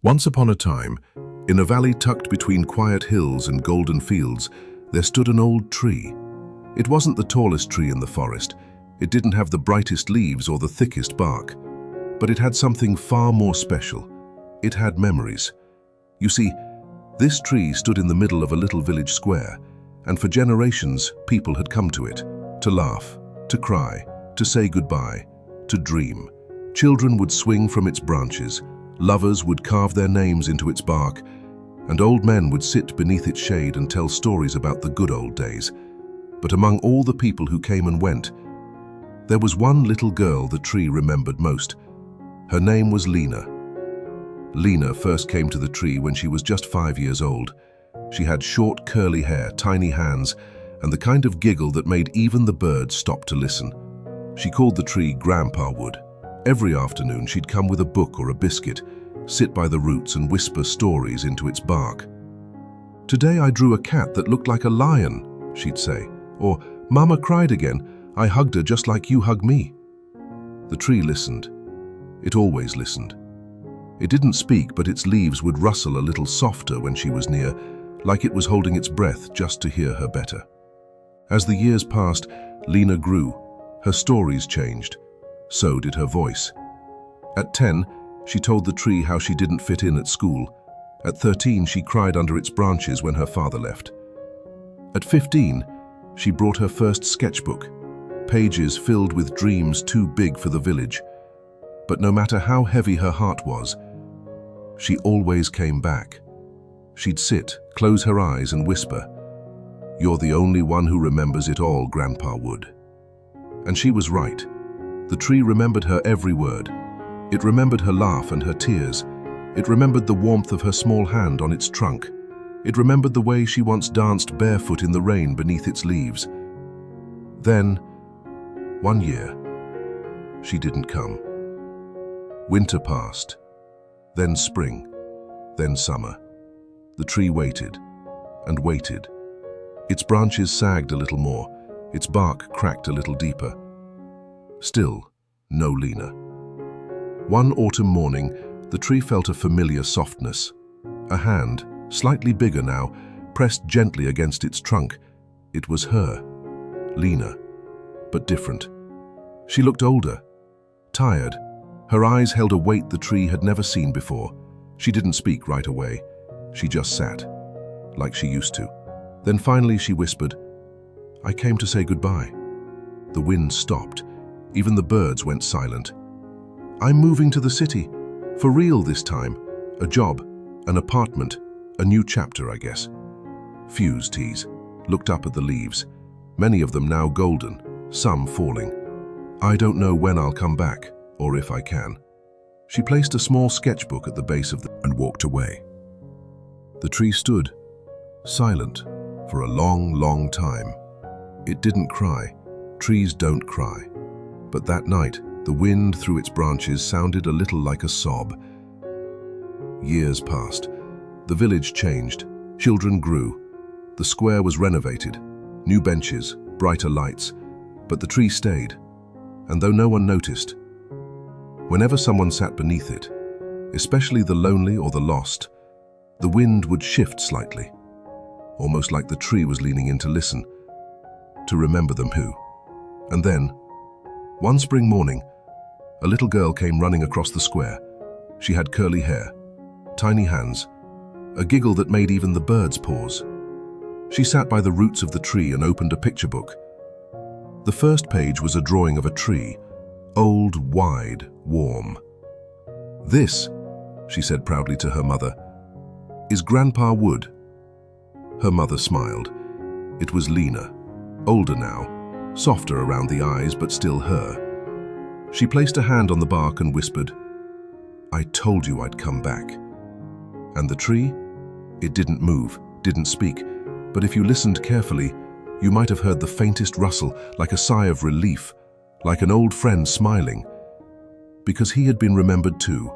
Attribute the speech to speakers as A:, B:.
A: Once upon a time, in a valley tucked between quiet hills and golden fields, there stood an old tree. It wasn't the tallest tree in the forest. It didn't have the brightest leaves or the thickest bark. But it had something far more special. It had memories. You see, this tree stood in the middle of a little village square, and for generations, people had come to it, to laugh, to cry, to say goodbye, to dream. Children would swing from its branches, lovers would carve their names into its bark, and old men would sit beneath its shade and tell stories about the good old days. But among all the people who came and went, there was one little girl the tree remembered most. Her name was Leena. Leena first came to the tree when she was just 5 years old. She had short, curly hair, tiny hands, and the kind of giggle that made even the birds stop to listen. She called the tree Grandpa Wood. Every afternoon she'd come with a book or a biscuit, sit by the roots and whisper stories into its bark. "Today I drew a cat that looked like a lion," she'd say. Or, "Mama cried again. I hugged her just like you hug me." The tree listened. It always listened. It didn't speak, but its leaves would rustle a little softer when she was near, like it was holding its breath just to hear her better. As the years passed, Leena grew. Her stories changed. So did her voice. At 10, she told the tree how she didn't fit in at school. At 13, she cried under its branches when her father left. At 15, she brought her first sketchbook, pages filled with dreams too big for the village. But no matter how heavy her heart was, she always came back. She'd sit, close her eyes and whisper, "You're the only one who remembers it all, Grandpa Wood." And she was right. The tree remembered her every word. It remembered her laugh and her tears. It remembered the warmth of her small hand on its trunk. It remembered the way she once danced barefoot in the rain beneath its leaves. Then, one year, she didn't come. Winter passed, then spring, then summer. The tree waited and waited. Its branches sagged a little more, its bark cracked a little deeper. Still, no Leena. One autumn morning, the tree felt a familiar softness. A hand, slightly bigger now, pressed gently against its trunk. It was her, Leena, but different. She looked older, tired. Her eyes held a weight the tree had never seen before. She didn't speak right away. She just sat, like she used to. Then finally she whispered, "I came to say goodbye." The wind stopped. Even the birds went silent. "I'm moving to the city. For real this time. A job, an apartment, a new chapter, I guess." Fuse teased, looked up at the leaves, many of them now golden, some falling. "I don't know when I'll come back, or if I can." She placed a small sketchbook at the base of and walked away. The tree stood, silent, for a long, long time. It didn't cry. Trees don't cry. But that night, the wind through its branches sounded a little like a sob. Years passed. The village changed. Children grew. The square was renovated. New benches, brighter lights. But the tree stayed. And though no one noticed, whenever someone sat beneath it, especially the lonely or the lost, the wind would shift slightly, almost like the tree was leaning in to listen, to remember them who. And then, one spring morning, a little girl came running across the square. She had curly hair, tiny hands, a giggle that made even the birds pause. She sat by the roots of the tree and opened a picture book. The first page was a drawing of a tree, old, wide, warm. "This," she said proudly to her mother, "is Grandpa Wood." Her mother smiled. It was Leena, older now, softer around the eyes, but still her. She placed a hand on the bark and whispered, "I told you I'd come back." And the tree? It didn't move, didn't speak, but if you listened carefully, you might have heard the faintest rustle, like a sigh of relief, like an old friend smiling, because he had been remembered too.